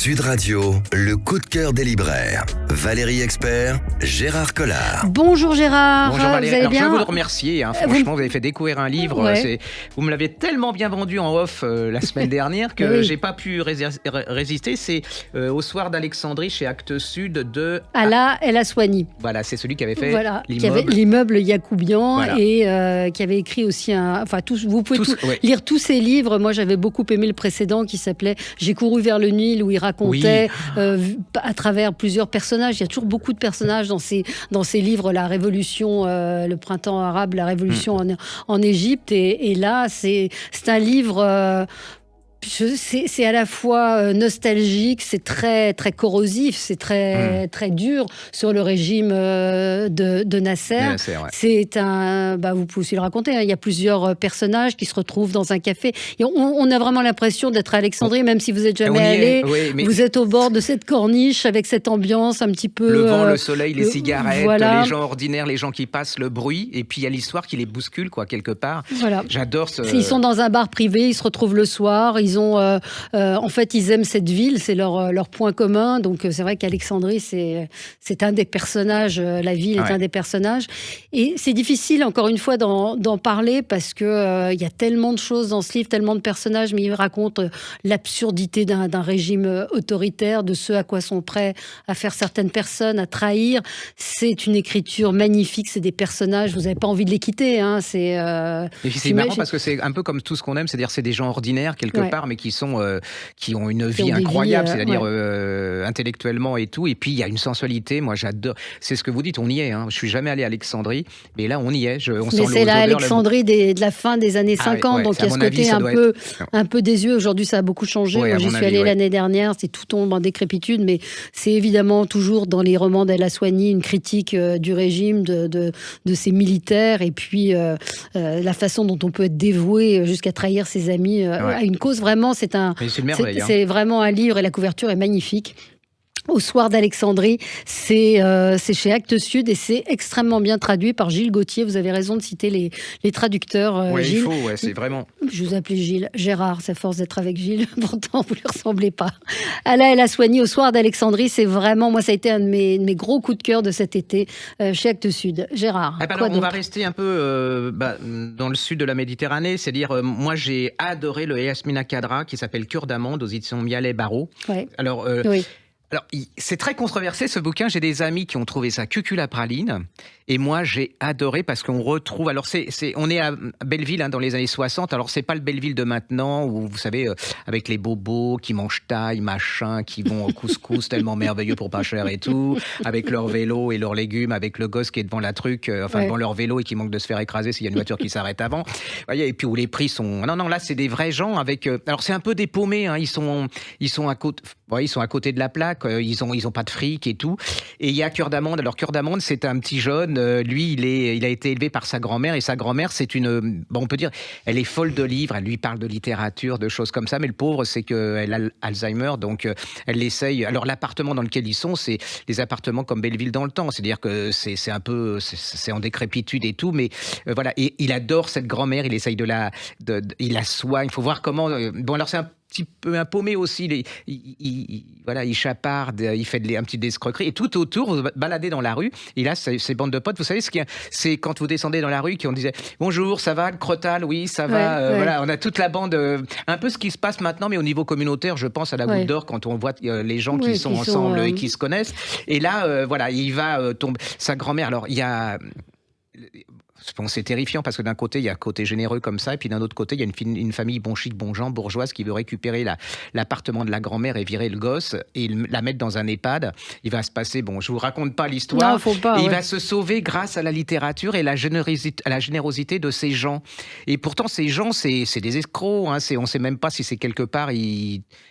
Sud Radio, le coup de cœur des libraires. Valérie Expert, Gérard Collard. Bonjour Gérard, Bonjour Valérie. vous allez Alors, bien? je veux vous remercier, franchement vous avez fait découvrir un livre, Ouais. vous me l'aviez tellement bien vendu en off la semaine dernière que Oui. j'ai pas pu résister. C'est Au soir d'Alexandrie chez Actes Sud de... Ala El Aswani. Voilà, c'est celui qui avait fait Qui avait l'immeuble. l'immeuble Yacoubian Voilà. et qui avait écrit aussi vous pouvez Ouais. lire tous ses livres. Moi j'avais beaucoup aimé le précédent qui s'appelait J'ai couru vers le Nil, où il racontait à travers plusieurs personnages. Il y a toujours beaucoup de personnages dans ces livres, la révolution, le printemps arabe, la révolution en Égypte, et là c'est un livre. C'est à la fois nostalgique, c'est très très corrosif, c'est très très dur sur le régime de Nasser. Ouais. C'est vous pouvez aussi le raconter, hein. Il y a plusieurs personnages qui se retrouvent dans un café. Et on a vraiment l'impression d'être à Alexandrie, même si vous n'êtes jamais allé. Mais vous êtes au bord de cette corniche avec cette ambiance un petit peu. le vent, le soleil, les cigarettes, voilà. les gens ordinaires, les gens qui passent, le bruit, et puis il y a l'histoire qui les bouscule quelque part. Voilà. J'adore ce... Ils sont dans un bar privé, ils se retrouvent le soir, en fait, ils aiment cette ville, c'est leur point commun. Donc, c'est vrai qu'Alexandrie, c'est un des personnages. La ville est un des personnages. Et c'est difficile, encore une fois, d'en parler parce que il y a tellement de choses dans ce livre, tellement de personnages, mais il raconte l'absurdité d'un régime autoritaire, de ce à quoi sont prêts à faire certaines personnes, à trahir. C'est une écriture magnifique, c'est des personnages, vous n'avez pas envie de les quitter. Hein, Et puis c'est marrant parce que c'est un peu comme tout ce qu'on aime, c'est-à-dire c'est des gens ordinaires quelque part, mais qui ont une vie incroyable, c'est-à-dire intellectuellement et tout. Et puis il y a une sensualité, moi j'adore. C'est ce que vous dites, on y est. Hein. Je suis jamais allé à Alexandrie, mais là on y est. Mais c'est l'Alexandrie de la fin des années 50, donc il y a ce côté un peu désuet. Aujourd'hui ça a beaucoup changé. Moi j'y suis allée l'année dernière, c'est tout tombe en décrépitude, mais c'est évidemment toujours dans les romans d'El Aswani une critique du régime, de ces militaires, et puis la façon dont on peut être dévoué jusqu'à trahir ses amis à une cause. Vraiment, c'est vraiment un livre, et la couverture est magnifique. Au soir d'Alexandrie, c'est chez Actes Sud, et c'est extrêmement bien traduit par Gilles Gauthier. Vous avez raison de citer les traducteurs, Oui, Gilles. il faut, c'est vraiment... Je vous appelais Gilles. Gérard, c'est à force d'être avec Gilles. Pourtant, vous ne lui ressemblez pas. Ala El Aswani, Au soir d'Alexandrie, c'est vraiment... Moi, ça a été un de mes gros coups de cœur de cet été chez Actes Sud. Gérard, on va rester un peu dans le sud de la Méditerranée. C'est-à-dire, moi, j'ai adoré le Yasmina Khadra qui s'appelle Cure d'amande aux éditions Mialet Barreau. Ouais. Alors, c'est très controversé ce bouquin. J'ai des amis qui ont trouvé ça cuculapraline. Et moi, j'ai adoré parce qu'on retrouve... Alors, on est à Belleville dans les années 60. Alors, c'est pas le Belleville de maintenant où, vous savez, avec les bobos qui mangent taille, machin, qui vont au couscous tellement merveilleux pour pas cher et tout, avec leur vélo et leurs légumes, avec le gosse qui est devant devant leur vélo et qui manque de se faire écraser s'il y a une voiture qui s'arrête avant. Vous voyez, et puis où les prix sont... Non, là, c'est des vrais gens avec... Alors, c'est un peu dépaumé, hein. Ils sont à côté de la plaque. Ils ont pas de fric et tout. Et il y a Cœur d'amande. Alors, Cœur d'amande, c'est un petit jeune. Lui, il a été élevé par sa grand-mère. Et sa grand-mère, c'est on peut dire, elle est folle de livres. Elle lui parle de littérature, de choses comme ça. Mais le pauvre, c'est qu'elle a Alzheimer. Donc, elle essaye. Alors, l'appartement dans lequel ils sont, c'est des appartements comme Belleville dans le temps. C'est-à-dire que c'est un peu... C'est en décrépitude et tout. Mais voilà. Et il adore cette grand-mère. Il essaye il la soigne. Il faut voir comment... alors, c'est un petit peu un paumé aussi, il chaparde, il fait un petit escroquerie, et tout autour, vous baladez dans la rue, et là, ces bandes de potes, vous savez, c'est quand vous descendez dans la rue, qu'on disait « Bonjour, ça va, le Crotal? Oui, ça va. » Voilà, on a toute la bande, un peu ce qui se passe maintenant, mais au niveau communautaire, je pense à la Goutte d'Or, quand on voit les gens qui sont ensemble et qui se connaissent. Et là, il va tomber. Sa grand-mère, alors, il y a... Bon, c'est terrifiant parce que d'un côté, il y a un côté généreux comme ça, et puis d'un autre côté, il y a une famille bon chic, bon genre, bourgeoise qui veut récupérer l'appartement de la grand-mère et virer le gosse et la mettre dans un EHPAD. Il va se passer, je vous raconte pas l'histoire. Non, faut pas. Il va se sauver grâce à la littérature et à la générosité de ces gens. Et pourtant, ces gens, c'est des escrocs. Hein, on sait même pas si c'est quelque part,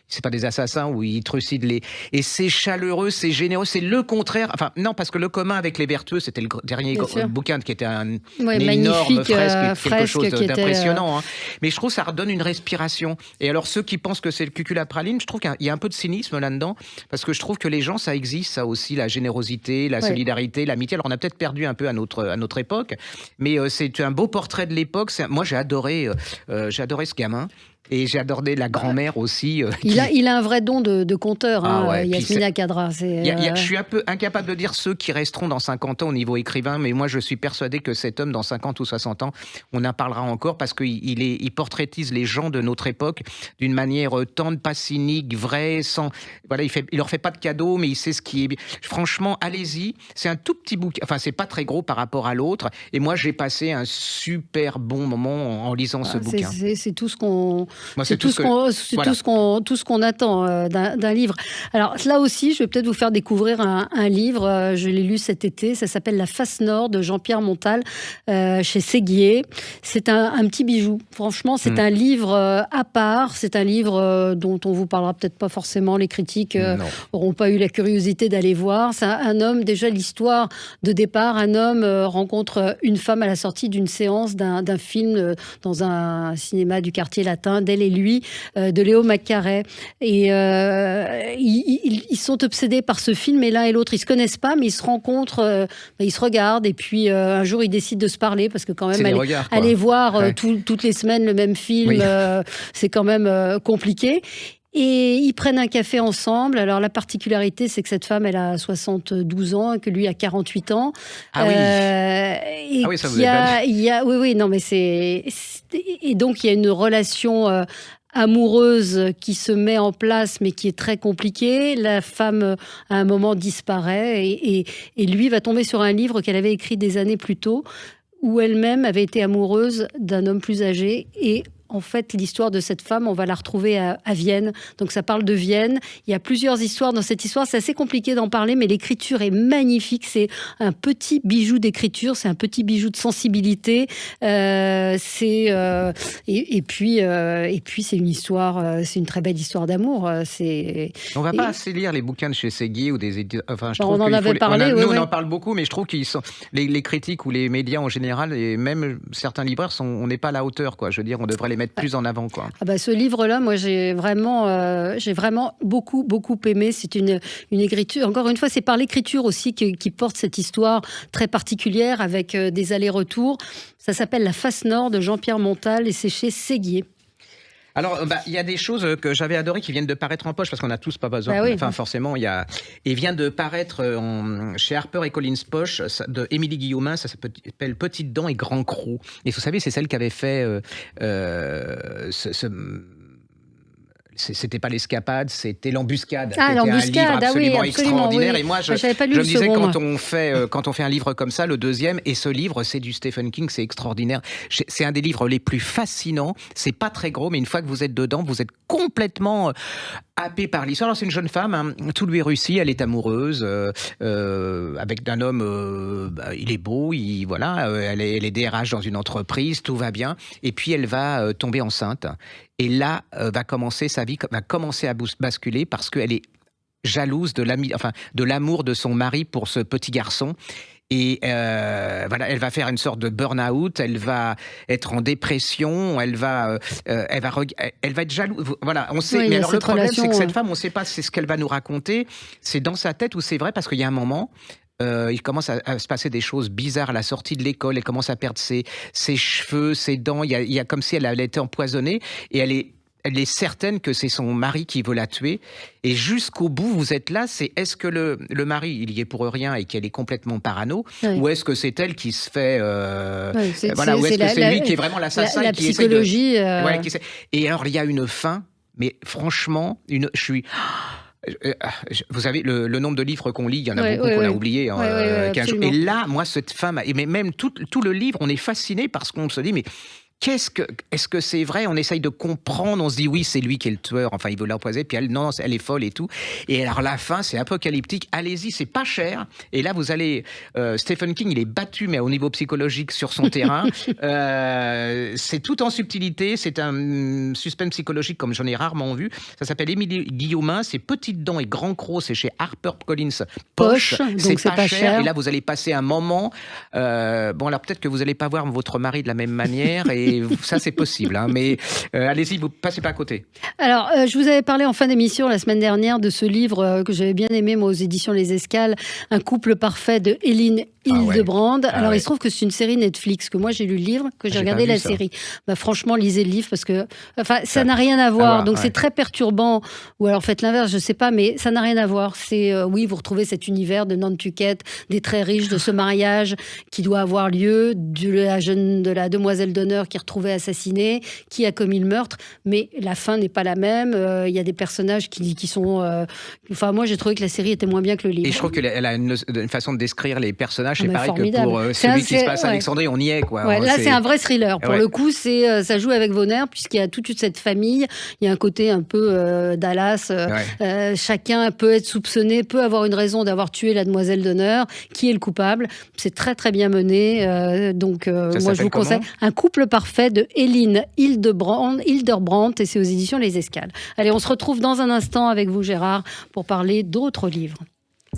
c'est pas des assassins ou ils trucident et c'est chaleureux, c'est généreux, c'est le contraire. Enfin, non, parce que le commun avec les vertueux, c'était le dernier bouquin qui était une énorme fresque, quelque chose d'impressionnant. Hein. Mais je trouve que ça redonne une respiration. Et alors, ceux qui pensent que c'est le cuculapraline, je trouve qu'il y a un peu de cynisme là-dedans, parce que je trouve que les gens, ça existe, ça aussi, la générosité, la solidarité, l'amitié. Alors, on a peut-être perdu un peu à notre époque, mais c'est un beau portrait de l'époque. Moi, j'ai adoré ce gamin. Et j'ai adoré la grand-mère aussi. Il a un vrai don de conteur, Yasmina Khadra. Je suis un peu incapable de dire ceux qui resteront dans 50 ans au niveau écrivain, mais moi je suis persuadé que cet homme, dans 50 ou 60 ans, on en parlera encore parce qu'il portraitise les gens de notre époque d'une manière tendre, pas cynique, vraie, sans... Voilà, il leur fait pas de cadeaux, mais il sait ce qui est bien. Franchement, allez-y. C'est un tout petit bouquin. Enfin, c'est pas très gros par rapport à l'autre. Et moi, j'ai passé un super bon moment en lisant ce bouquin. C'est tout ce qu'on... C'est tout ce qu'on attend d'un livre. Alors là aussi, je vais peut-être vous faire découvrir un livre. Je l'ai lu cet été. Ça s'appelle La Face Nord de Jean-Pierre Montal chez Séguier. C'est un petit bijou. Franchement, c'est un livre à part. C'est un livre dont on vous parlera peut-être pas forcément. Les critiques n'auront pas eu la curiosité d'aller voir. C'est un homme, déjà l'histoire de départ. Un homme rencontre une femme à la sortie d'une séance d'un film dans un cinéma du quartier latin, d'elle et lui, de Léo Maccaré. Et ils sont obsédés par ce film, et l'un et l'autre, ils se connaissent pas, mais ils se rencontrent, ils se regardent, et puis un jour, ils décident de se parler, parce que quand même, aller voir toutes les semaines le même film, c'est quand même compliqué. Et ils prennent un café ensemble. Alors, la particularité, c'est que cette femme, elle a 72 ans et que lui a 48 ans. Ah oui. Ça vous est Oui, non, mais et donc, il y a une relation amoureuse qui se met en place, mais qui est très compliquée. La femme, à un moment, disparaît et lui va tomber sur un livre qu'elle avait écrit des années plus tôt, où elle-même avait été amoureuse d'un homme plus âgé. Et en fait, l'histoire de cette femme, on va la retrouver à Vienne. Donc, ça parle de Vienne. Il y a plusieurs histoires dans cette histoire. C'est assez compliqué d'en parler, mais l'écriture est magnifique. C'est un petit bijou d'écriture. C'est un petit bijou de sensibilité. Et puis, c'est une histoire. C'est une très belle histoire d'amour. On va pas assez lire les bouquins de chez Séguier ou des éditeurs. Enfin, je trouve on en avait parlé. On en parle beaucoup, mais je trouve qu'ils sont les critiques ou les médias en général, et même certains libraires, on n'est pas à la hauteur, quoi. Je veux dire, on devrait les mettre plus en avant, quoi. Ce livre-là, moi, j'ai vraiment beaucoup aimé. C'est une écriture. Encore une fois, c'est par l'écriture aussi qui porte cette histoire très particulière avec des allers-retours. Ça s'appelle La Face Nord de Jean-Pierre Montal et c'est chez Séguier. Alors, il y a des choses que j'avais adorées qui viennent de paraître en poche, parce qu'on n'a tous pas besoin. Enfin, forcément, il vient de paraître chez Harper et Collins Poche de Émilie Guillaumin. Ça s'appelle Petites dents et Grand Croc. Et vous savez, c'est celle qui avait fait c'était pas l'escapade, c'était l'embuscade. L'embuscade, un livre absolument extraordinaire. Oui. Et moi, je me disais, quand on fait un livre comme ça, le deuxième, et ce livre, c'est du Stephen King, c'est extraordinaire. C'est un des livres les plus fascinants. C'est pas très gros, mais une fois que vous êtes dedans, vous êtes complètement happé par l'histoire. Alors, c'est une jeune femme, tout lui réussit, elle est amoureuse, avec un homme, il est beau, elle est DRH dans une entreprise, tout va bien. Et puis, elle va tomber enceinte. Et là, sa vie va commencer à basculer parce qu'elle est jalouse de l'amour de son mari pour ce petit garçon. Et elle va faire une sorte de burn-out, elle va être en dépression, elle va être jalouse. Voilà, on sait. Mais alors le problème, c'est que cette femme, on ne sait pas, c'est ce qu'elle va nous raconter. C'est dans sa tête ou c'est vrai, parce qu'il y a un moment. Il commence à se passer des choses bizarres à la sortie de l'école. Elle commence à perdre ses cheveux, ses dents. Il y a comme si elle avait été empoisonnée. Et elle est certaine que c'est son mari qui veut la tuer. Et jusqu'au bout, vous êtes là. Est-ce que le mari, il y est pour rien et qu'elle est complètement parano, ou est-ce que c'est elle qui se fait... ou est-ce que c'est lui qui est vraiment l'assassin, la psychologie. Et alors, il y a une fin, mais franchement, vous savez, le nombre de livres qu'on lit, il y en a beaucoup qu'on a oubliés. Et là, moi, cette femme, mais même tout le livre, on est fasciné parce qu'on se dit, mais est-ce que c'est vrai? On essaye de comprendre, on se dit oui, c'est lui qui est le tueur, enfin il veut l'empoisonner, puis elle est folle et tout. Et alors la fin, c'est apocalyptique. Allez-y, c'est pas cher. Et là, vous allez... Stephen King, il est battu, mais au niveau psychologique sur son terrain. C'est tout en subtilité, c'est un suspense psychologique comme j'en ai rarement vu. Ça s'appelle Émilie Guillaumin, c'est Petites dents et Grand Croc, c'est chez Harper Collins Poche. Donc c'est pas cher. Et là, vous allez passer un moment... alors peut-être que vous n'allez pas voir votre mari de la même manière, et ça, c'est possible, mais allez-y, vous passez pas à côté. Alors, je vous avais parlé en fin d'émission la semaine dernière de ce livre que j'avais bien aimé, moi, aux éditions Les Escales, Un couple parfait de Eileen Hildebrand. Alors, il se trouve que c'est une série Netflix, que moi j'ai lu le livre, que j'ai regardé la série. Bah, franchement, lisez le livre parce que ça n'a rien à voir. Donc, c'est très perturbant. Ou alors, faites l'inverse, je sais pas, mais ça n'a rien à voir. C'est, oui, vous retrouvez cet univers de Nantucket, des très riches, de ce mariage qui doit avoir lieu, de la demoiselle d'honneur qui est retrouvée assassinée, qui a commis le meurtre. Mais la fin n'est pas la même. Il y a des personnages qui sont. Enfin, moi, j'ai trouvé que la série était moins bien que le livre. Et je trouve qu'elle a une façon de décrire les personnages. C'est pareil que pour celui qui se passe à Alexandrie, on y est, quoi. Là, c'est un vrai thriller. Pour le coup, ça joue avec vos nerfs, puisqu'il y a toute cette famille. Il y a un côté un peu Dallas. Chacun peut être soupçonné, peut avoir une raison d'avoir tué la demoiselle d'honneur. Qui est le coupable? C'est très, très bien mené. Donc, moi, je vous conseille Un couple parfait de Hélène Hildebrand, et c'est aux éditions Les Escales. Allez, on se retrouve dans un instant avec vous, Gérard, pour parler d'autres livres.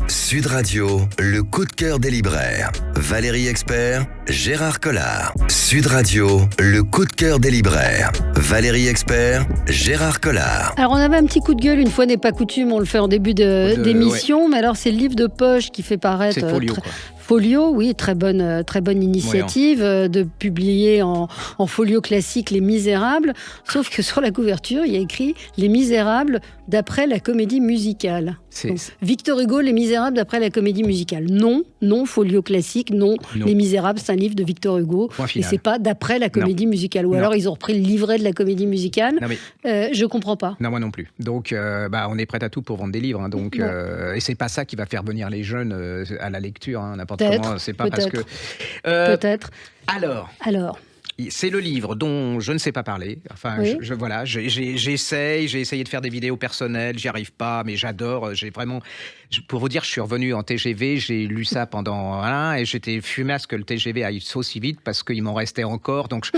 Sud Radio, le coup de cœur des libraires. Valérie Expert, Gérard Collard. Sud Radio, le coup de cœur des libraires. Valérie Expert, Gérard Collard. Alors, on avait un petit coup de gueule, une fois n'est pas coutume, on le fait en début d'émission, mais alors c'est le livre de poche qui fait paraître... C'est Folio, quoi. Folio, oui, très bonne initiative de publier en folio classique Les Misérables, sauf que sur la couverture, il y a écrit Les Misérables d'après la comédie musicale. Donc, Victor Hugo, Les Misérables d'après la comédie musicale. Non, folio classique, non. Les Misérables, c'est un livre de Victor Hugo, et c'est pas d'après la comédie musicale. Ou alors ils ont repris le livret de la comédie musicale. Je comprends pas. Non, moi non plus. Donc, on est prêt à tout pour vendre des livres. Hein, donc, et c'est pas ça qui va faire venir les jeunes à la lecture, hein, n'importe comment. C'est pas parce que. Peut-être. Alors. C'est le livre dont je ne sais pas parler. Enfin, j'ai essayé de faire des vidéos personnelles, j'y arrive pas, mais j'adore. Pour vous dire, je suis revenu en TGV, j'ai lu ça pendant et j'étais fumasse que le TGV aille aussi vite parce qu'il m'en restait encore. Donc,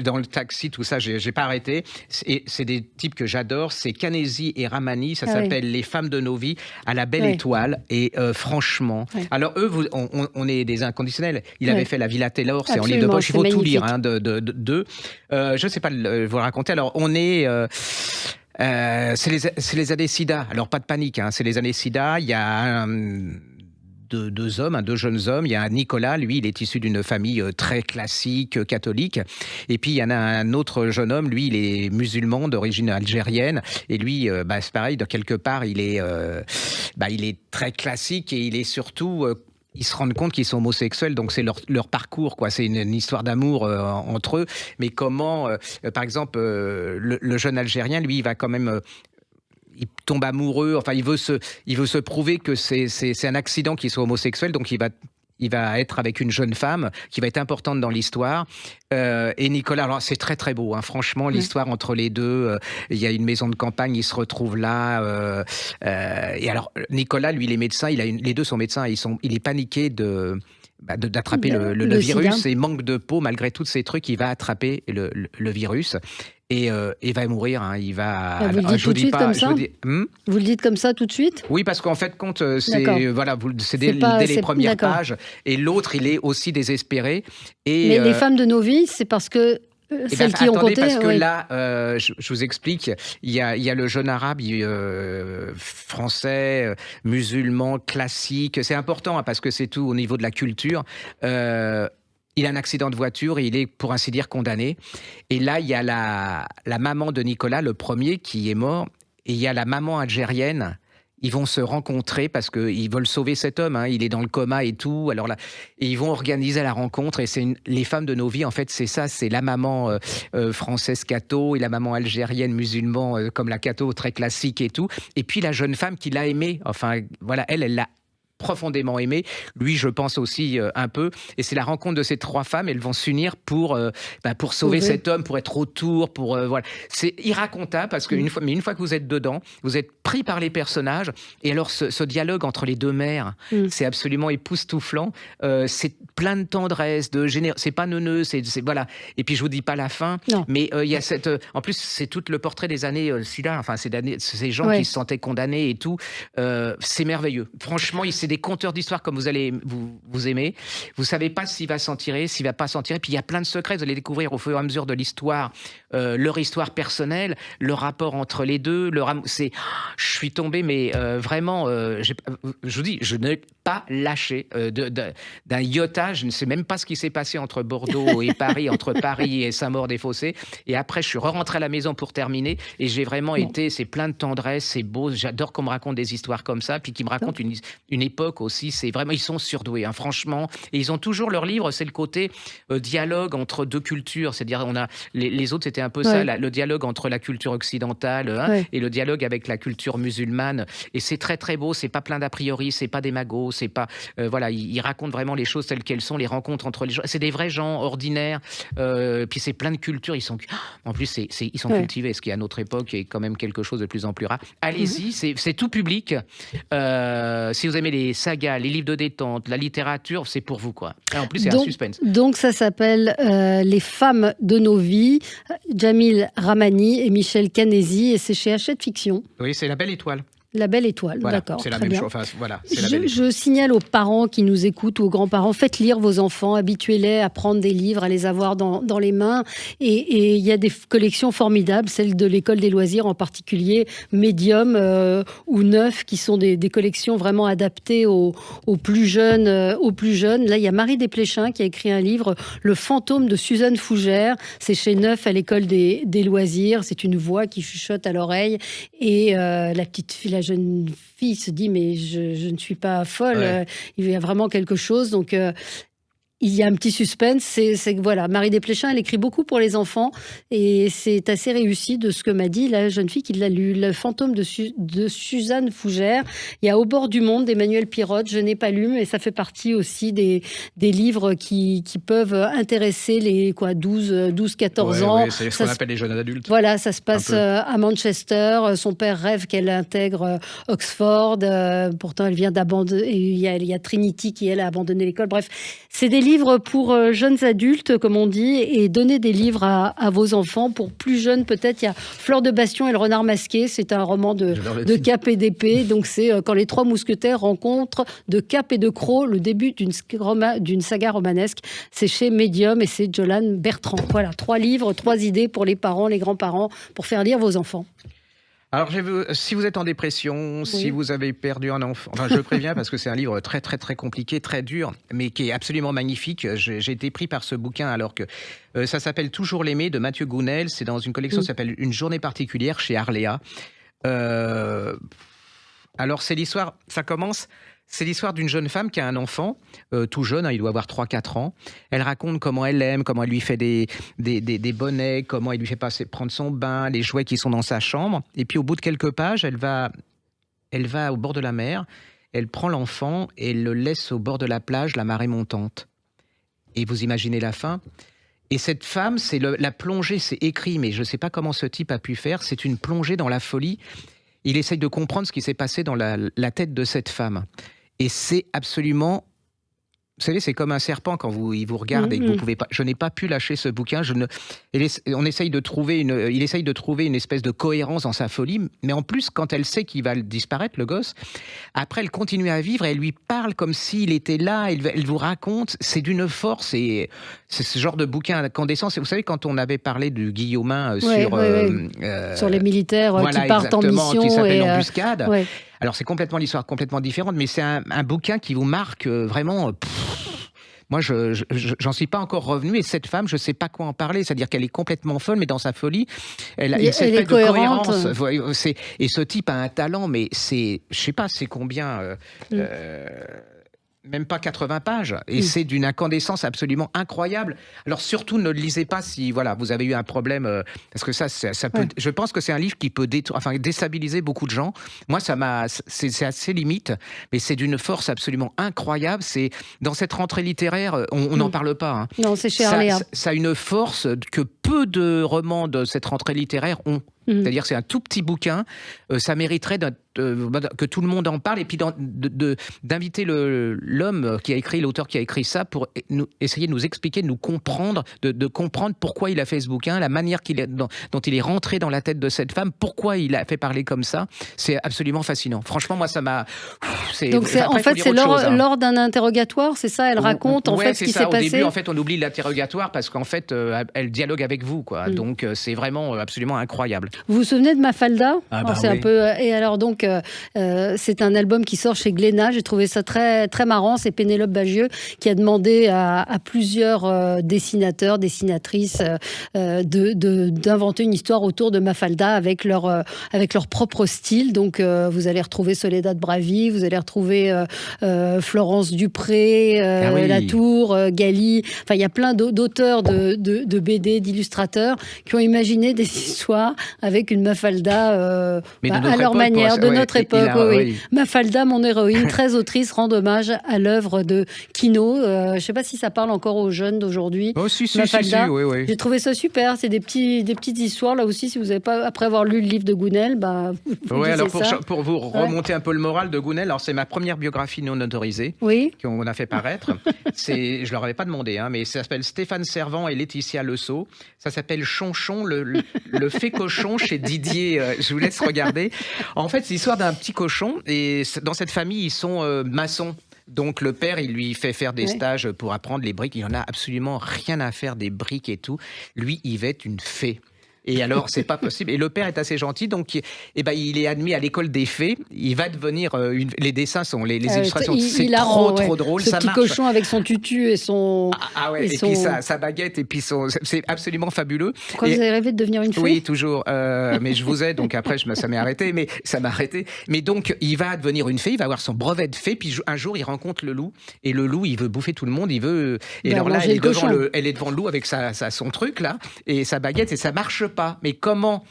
dans le taxi, tout ça, j'ai pas arrêté. Et c'est des types que j'adore. C'est Canesi et Ramani. Ça s'appelle Les femmes de nos vies à la belle étoile. Et franchement, alors eux, on est des inconditionnels. Il avait fait La Villa Taylor, c'est en livre de poche. Il faut tout lire d'eux. Je ne sais pas vous le raconter. Alors, on est... c'est les années SIDA. Alors, pas de panique, hein, c'est les années SIDA. Il y a deux jeunes hommes. Il y a Nicolas, lui, il est issu d'une famille très classique, catholique. Et puis, il y en a un autre jeune homme, lui, il est musulman d'origine algérienne. Et lui, c'est pareil, de quelque part, il est très classique et il est surtout... ils se rendent compte qu'ils sont homosexuels, donc c'est leur parcours, quoi. C'est une histoire d'amour entre eux. Mais comment, par exemple, le jeune Algérien, lui, il va quand même... il tombe amoureux, enfin, il veut se prouver que c'est un accident qu'il soit homosexuel, donc il va être avec une jeune femme qui va être importante dans l'histoire. Et Nicolas, alors c'est très très beau, hein, franchement, l'histoire entre les deux. Il y a une maison de campagne, ils se retrouvent là. Et alors, Nicolas, lui, il est médecin, les deux sont médecins, il est paniqué d'attraper le virus et manque de peau, malgré tous ces trucs, il va attraper le virus. Et va mourir, hein, il va... Vous le dites tout de suite comme ça ? Vous le dites comme ça tout de suite ? Oui, parce qu'en fait, c'est dès les premières pages. Et l'autre, il est aussi désespéré. Mais les femmes de nos vies, c'est parce que... Celles qui ont compté, parce que là, je vous explique, il y a le jeune arabe français, musulman, classique. C'est important, hein, parce que c'est tout au niveau de la culture. Il a un accident de voiture et il est, pour ainsi dire, condamné. Et là, il y a la maman de Nicolas, le premier, qui est mort. Et il y a la maman algérienne. Ils vont se rencontrer parce qu'ils veulent sauver cet homme. Hein. Il est dans le coma et tout. Alors là, et ils vont organiser la rencontre. Et c'est les femmes de nos vies, en fait, c'est ça. C'est la maman française catho et la maman algérienne musulman comme la catho, très classique et tout. Et puis la jeune femme qui l'a aimé. Enfin, voilà, elle l'a profondément aimé. Lui, je pense aussi un peu. Et c'est la rencontre de ces trois femmes. Elles vont s'unir pour sauver cet homme, pour être autour, voilà. C'est irracontable parce qu'une fois que vous êtes dedans, vous êtes pris par les personnages. Et alors, ce dialogue entre les deux mères, c'est absolument époustouflant. C'est plein de tendresse, c'est pas neuneux, c'est voilà. Et puis, je vous dis pas la fin, mais il y a en plus, c'est tout le portrait des années SIDA. Enfin, ces gens qui se sentaient condamnés et tout. C'est merveilleux. Franchement, c'est des conteurs d'histoires comme vous aimez. Vous savez pas s'il va s'en tirer, s'il va pas s'en tirer. Puis il y a plein de secrets, vous allez découvrir au fur et à mesure de l'histoire, leur histoire personnelle, le rapport entre les deux. Je suis tombé, mais vraiment, je vous dis, je n'ai pas lâché d'un iota. Je ne sais même pas ce qui s'est passé entre Bordeaux et Paris, entre Paris et Saint-Maur-des-Fossés. Et après, je suis rentré à la maison pour terminer. Et j'ai vraiment été, c'est plein de tendresse, c'est beau. J'adore qu'on me raconte des histoires comme ça, puis qu'ils me racontent une époque aussi. C'est vraiment, ils sont surdoués, hein, franchement. Et ils ont toujours leur livre, c'est le côté dialogue entre deux cultures. C'est-à-dire, on a les autres, c'était un peu ça, le dialogue entre la culture occidentale et le dialogue avec la culture musulmane. Et c'est très très beau. C'est pas plein d'a priori, c'est pas des magots, c'est pas voilà. Ils racontent vraiment les choses telles qu'elles sont, les rencontres entre les gens. C'est des vrais gens ordinaires. Puis c'est plein de cultures. Ils sont en plus, ils sont cultivés, ce qui à notre époque est quand même quelque chose de plus en plus rare. Allez-y, c'est tout public. Si vous aimez les sagas, les livres de détente, la littérature, c'est pour vous, quoi. Et en plus, c'est un suspense. Donc ça s'appelle Les femmes de nos vies, Jamil Ramani et Michel Canesi, et c'est chez Hachette Fiction. Oui, c'est La Belle Étoile. La Belle Étoile, voilà, d'accord. C'est la même chose. Enfin, voilà, je signale aux parents qui nous écoutent ou aux grands-parents, faites lire vos enfants, habituez-les à prendre des livres, à les avoir dans les mains. Et il y a des collections formidables, celle de l'École des loisirs en particulier, Médium ou Neuf, qui sont des collections vraiment adaptées aux plus jeunes. Là, il y a Marie Desplechin qui a écrit un livre, Le fantôme de Suzanne Fougère. C'est chez Neuf à l'École des loisirs. C'est une voix qui chuchote à l'oreille. Et la petite fille, la jeune fille se dit mais je ne suis pas folle, il y a vraiment quelque chose, donc il y a un petit suspense, c'est que voilà, Marie Desplechin, elle écrit beaucoup pour les enfants et c'est assez réussi de ce que m'a dit la jeune fille qui l'a lu, Le fantôme de Suzanne Fougère. Il y a Au bord du monde d'Emmanuel Pirotte, je n'ai pas lu, mais ça fait partie aussi des livres qui peuvent intéresser les 12-14 ans. Oui, c'est ce qu'on appelle les jeunes adultes. Voilà, ça se passe à Manchester. Son père rêve qu'elle intègre Oxford. Pourtant, elle vient d'abandonner. Il y a Trinity qui, elle, a abandonné l'école. Bref, c'est des livres pour jeunes adultes, comme on dit, et donner des livres à vos enfants. Pour plus jeunes, peut-être, il y a Fleur de Bastion et le renard masqué. C'est un roman de Cap et d'épée. Donc, c'est quand les trois mousquetaires rencontrent de Cap et de Croc, le début d'une saga romanesque. C'est chez Médium et c'est Jolan Bertrand. Voilà, 3 livres, 3 idées pour les parents, les grands-parents, pour faire lire vos enfants. Alors, si vous êtes en dépression, si vous avez perdu un enfant, enfin, je préviens parce que c'est un livre très, très, très compliqué, très dur, mais qui est absolument magnifique. J'ai été pris par ce bouquin alors que ça s'appelle Toujours l'aimer de Mathieu Gounel. C'est dans une collection qui s'appelle Une journée particulière chez Arléa. Alors, c'est l'histoire, c'est l'histoire d'une jeune femme qui a un enfant, tout jeune, il doit avoir 3-4 ans. Elle raconte comment elle l'aime, comment elle lui fait des bonnets, comment elle lui fait prendre son bain, les jouets qui sont dans sa chambre. Et puis au bout de quelques pages, elle va au bord de la mer, elle prend l'enfant et elle le laisse au bord de la plage, la marée montante. Et vous imaginez la fin ? Et cette femme, c'est la plongée, c'est écrit, mais je ne sais pas comment ce type a pu faire, c'est une plongée dans la folie. Il essaye de comprendre ce qui s'est passé dans la tête de cette femme. Et c'est absolument... Vous savez, c'est comme un serpent quand il vous regarde et que vous pouvez pas... Je n'ai pas pu lâcher ce bouquin. Il essaye de trouver une espèce de cohérence dans sa folie. Mais en plus, quand elle sait qu'il va disparaître, le gosse, après, elle continue à vivre et elle lui parle comme s'il était là. Elle vous raconte. C'est d'une force. Et c'est ce genre de bouquin incandescent. Vous savez, quand on avait parlé du Guillaumin sur les militaires qui partent en mission. Qui s'appelle L'Embuscade. Alors, c'est l'histoire complètement différente, mais c'est un bouquin qui vous marque vraiment... Moi, j'en suis pas encore revenu. Et cette femme, je sais pas quoi en parler. C'est-à-dire qu'elle est complètement folle, mais dans sa folie, elle est cohérente. Et ce type a un talent, mais je sais pas, c'est combien... même pas 80 pages. Et c'est d'une incandescence absolument incroyable. Alors surtout, ne le lisez pas si vous avez eu un problème. Parce que ça peut... Je pense que c'est un livre qui peut déstabiliser beaucoup de gens. Moi, c'est assez limite. Mais c'est d'une force absolument incroyable. C'est dans cette rentrée littéraire, on n'en parle pas. Hein. Non, c'est chez Arléa. Ça a une force que peu de romans de cette rentrée littéraire ont. C'est-à-dire c'est un tout petit bouquin, ça mériterait que tout le monde en parle et puis d'inviter l'auteur qui a écrit ça pour essayer de nous expliquer, de nous comprendre, de comprendre pourquoi il a fait ce bouquin, la manière dont il est rentré dans la tête de cette femme, pourquoi il a fait parler comme ça. C'est absolument fascinant. Franchement, moi ça m'a... Donc c'est lors d'un interrogatoire, c'est ça? Elle raconte en fait ce qui s'est passé. Au début, en fait, on oublie l'interrogatoire parce qu'en fait, elle dialogue avec vous, quoi. Donc c'est vraiment absolument incroyable. Vous vous souvenez de Mafalda? C'est un peu. Et alors donc, c'est un album qui sort chez Glénat. J'ai trouvé ça très très marrant. C'est Pénélope Bagieux qui a demandé à plusieurs dessinateurs, dessinatrices d'inventer une histoire autour de Mafalda avec leur propre style. Donc vous allez retrouver Soledad Bravi, vous allez retrouver Florence Dupré, Latour, Gali. Enfin, il y a plein d'auteurs de BD, d'illustrateurs qui ont imaginé des histoires avec une Mafalda à leur manière, de notre époque. Mafalda, mon héroïne, 13 autrices rendent hommage à l'œuvre de Quinault. Je ne sais pas si ça parle encore aux jeunes d'aujourd'hui. Si, oui. J'ai trouvé ça super. C'est des petites histoires. Là aussi, si vous n'avez pas, après avoir lu le livre de Gounel, pour vous remonter un peu le moral de Gounel, alors c'est ma première biographie non autorisée qu'on a fait paraître. Je ne leur avais pas demandé, mais ça s'appelle Stéphane Servant et Laetitia Lesseau. Ça s'appelle Chonchon, le fait cochon chez Didier. Je vous laisse regarder. En fait, c'est l'histoire d'un petit cochon. Et dans cette famille, ils sont maçons. Donc le père, il lui fait faire des stages pour apprendre les briques. Il en a absolument rien à faire des briques et tout. Lui, il va être une fée. Et alors, c'est pas possible. Et le père est assez gentil, donc il est admis à l'école des fées. Il va devenir les dessins sont les illustrations. C'est trop drôle. Ce petit cochon avec son tutu et son puis sa baguette et puis c'est absolument fabuleux. Pourquoi vous avez rêvé de devenir une fée? Oui, toujours. Mais je vous aide, donc après ça m'est arrêté. Mais ça m'a arrêté. Mais donc il va devenir une fée. Il va avoir son brevet de fée. Puis un jour, il rencontre le loup et le loup, il veut bouffer tout le monde. Et alors là, elle est devant le loup avec son truc là et sa baguette et ça marche pas. Mais comment?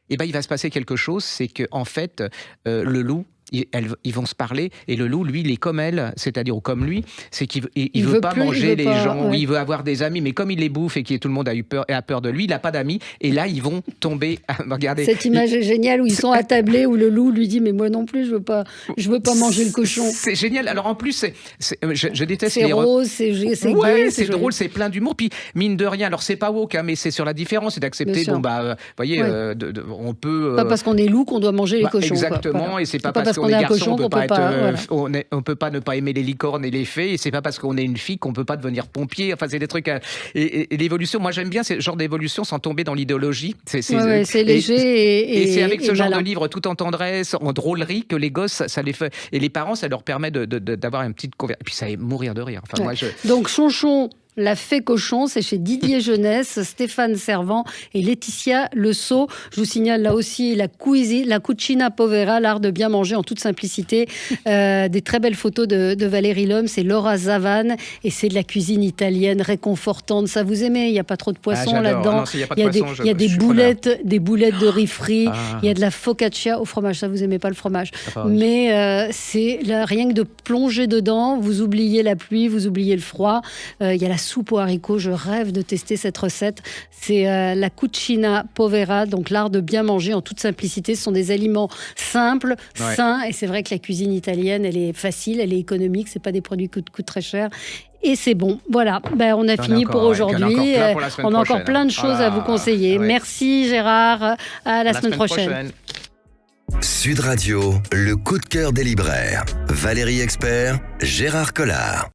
Il va se passer quelque chose, c'est que en fait, le loup, ils vont se parler et le loup, lui, il est comme elle, c'est-à-dire ou comme lui, c'est qu'il veut pas manger les gens, il veut avoir des amis, mais comme il les bouffe et que tout le monde a peur de lui, il n'a pas d'amis et là ils vont tomber. Regardez. Cette image est géniale où ils sont attablés où le loup lui dit mais moi non plus je veux pas manger le cochon. C'est génial. Alors en plus je déteste c'est rose, c'est gay, c'est drôle, c'est plein d'humour. Puis mine de rien, alors c'est pas woke, mais c'est sur la différence, c'est d'accepter. Voyez, on peut. Pas parce qu'on est loup qu'on doit manger les cochons. Exactement, quoi. Et c'est pas parce qu'on est garçon, on peut pas ne pas aimer les licornes et les fées, et c'est pas parce qu'on est une fille qu'on peut pas devenir pompier. Enfin, c'est des trucs. Et l'évolution, moi j'aime bien ce genre d'évolution sans tomber dans l'idéologie. C'est léger et c'est avec ce genre de livre tout en tendresse, en drôlerie que les gosses, ça les fait, et les parents, ça leur permet d'avoir une petite conversation. Et puis ça est mourir de rire. Enfin, Donc Chonchon. La Fée Cochon, c'est chez Didier Jeunesse, Stéphane Servant et Laetitia Lesseau. Je vous signale là aussi la Cucina Povera, l'art de bien manger en toute simplicité. Des très belles photos de Valérie Lhomme, c'est Laura Zavan et c'est de la cuisine italienne réconfortante. Ça vous aimez? Il n'y a pas trop de poisson là-dedans. Il y a des boulettes de riz frit. Il y a de la focaccia au fromage. Ça vous aimez pas le fromage? Mais c'est rien que de plonger dedans. Vous oubliez la pluie, vous oubliez le froid. Il y a la soupe aux haricots, je rêve de tester cette recette. C'est la Cucina Povera, donc l'art de bien manger en toute simplicité. Ce sont des aliments simples, sains, et c'est vrai que la cuisine italienne, elle est facile, elle est économique, c'est pas des produits qui coûtent très cher. Et c'est bon. Voilà, on a fini pour aujourd'hui. On a encore plein de choses à vous conseiller. Merci Gérard, à la semaine prochaine. Sud Radio, le coup de cœur des libraires. Valérie Expert, Gérard Collard.